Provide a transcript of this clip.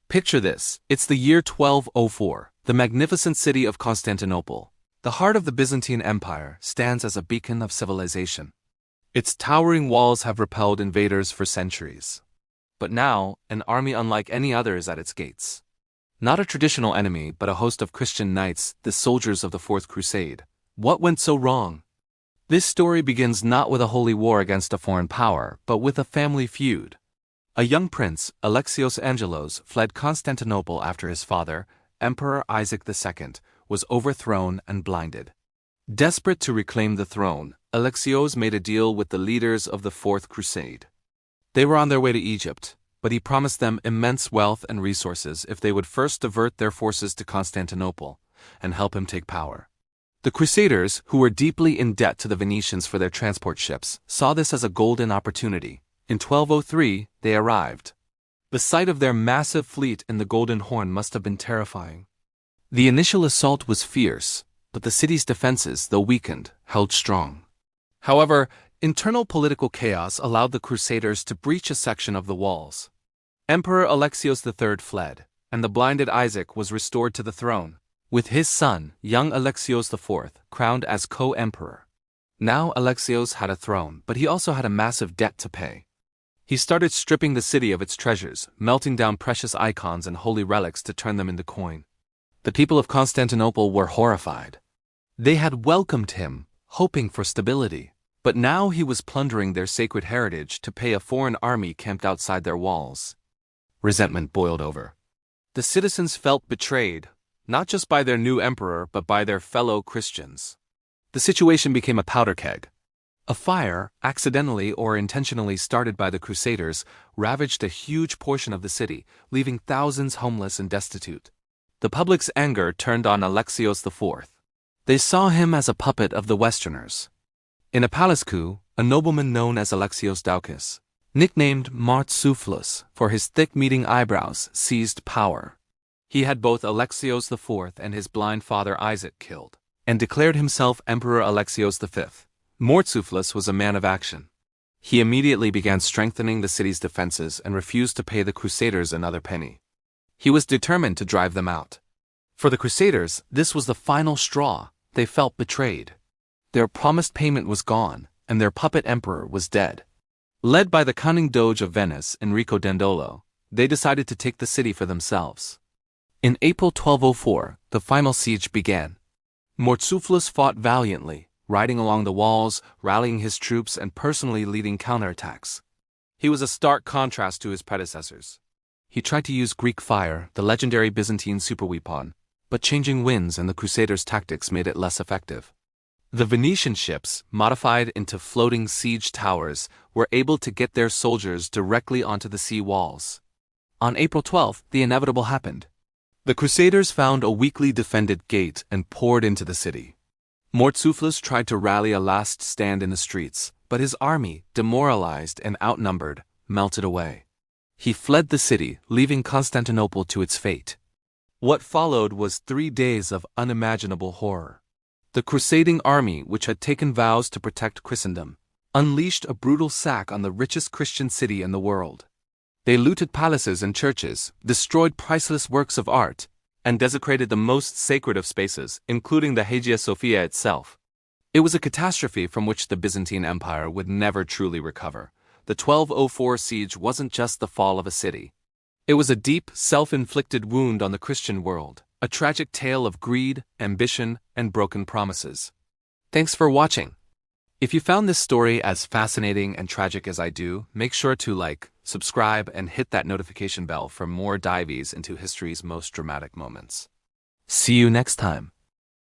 Picture this, it's the year 1204, the magnificent city of Constantinople. The heart of the Byzantine Empire stands as a beacon of civilization. Its towering walls have repelled invaders for centuries. But now, an army unlike any other is at its gates. Not a traditional enemy, but a host of Christian knights, the soldiers of the Fourth Crusade. What went so wrong? This story begins not with a holy war against a foreign power, but with a family feud. A young prince, Alexios Angelos, fled Constantinople after his father, Emperor Isaac II, was overthrown and blinded. Desperate to reclaim the throne, Alexios made a deal with the leaders of the Fourth Crusade. They were on their way to Egypt, but he promised them immense wealth and resources if they would first divert their forces to Constantinople and help him take power. The Crusaders, who were deeply in debt to the Venetians for their transport ships, saw this as a golden opportunity. In 1203, they arrived. The sight of their massive fleet in the Golden Horn must have been terrifying. The initial assault was fierce, but the city's defenses, though weakened, held strong. However, internal political chaos allowed the Crusaders to breach a section of the walls. Emperor Alexios III fled, and the blinded Isaac was restored to the throne, with his son, young Alexios IV, crowned as co-emperor. Now Alexios had a throne, but he also had a massive debt to pay. He started stripping the city of its treasures, melting down precious icons and holy relics to turn them into coin. The people of Constantinople were horrified. They had welcomed him, hoping for stability, but now he was plundering their sacred heritage to pay a foreign army camped outside their walls. Resentment boiled over. The citizens felt betrayed, not just by their new emperor but by their fellow Christians. The situation became a powder keg. A fire, accidentally or intentionally started by the Crusaders, ravaged a huge portion of the city, leaving thousands homeless and destitute. The public's anger turned on Alexios IV. They saw him as a puppet of the Westerners. In a palace coup, a nobleman known as Alexios Doukas, nicknamed Mourtzouphlos for his thick meeting eyebrows, seized power. He had both Alexios IV and his blind father Isaac killed, and declared himself Emperor Alexios V. Mourtzouphlos was a man of action. He immediately began strengthening the city's defenses and refused to pay the Crusaders another penny. He was determined to drive them out. For the Crusaders, this was the final straw. They felt betrayed. Their promised payment was gone, and their puppet emperor was dead. Led by the cunning Doge of Venice, Enrico Dandolo, they decided to take the city for themselves. In April 1204, the final siege began. Mourtzouphlos fought valiantly, riding along the walls, rallying his troops, and personally leading counterattacks. He was a stark contrast to his predecessors. He tried to use Greek fire, the legendary Byzantine superweapon, but changing winds and the Crusaders' tactics made it less effective. The Venetian ships, modified into floating siege towers, were able to get their soldiers directly onto the sea walls. On April 12th, the inevitable happened. The Crusaders found a weakly defended gate and poured into the city. Mourtzouphlos tried to rally a last stand in the streets, but his army, demoralized and outnumbered, melted away. He fled the city, leaving Constantinople to its fate. What followed was 3 days of unimaginable horror. The crusading army, which had taken vows to protect Christendom, unleashed a brutal sack on the richest Christian city in the world. They looted palaces and churches, destroyed priceless works of art, and desecrated the most sacred of spaces, including the Hagia Sophia itself. It was a catastrophe from which the Byzantine Empire would never truly recover. The 1204 siege wasn't just the fall of a city. It was a deep, self-inflicted wound on the Christian world, a tragic tale of greed, ambition, and broken promises. Thanks for watching. If you found this story as fascinating and tragic as I do, make sure to like, subscribe, and hit that notification bell for more dives into history's most dramatic moments. See you next time.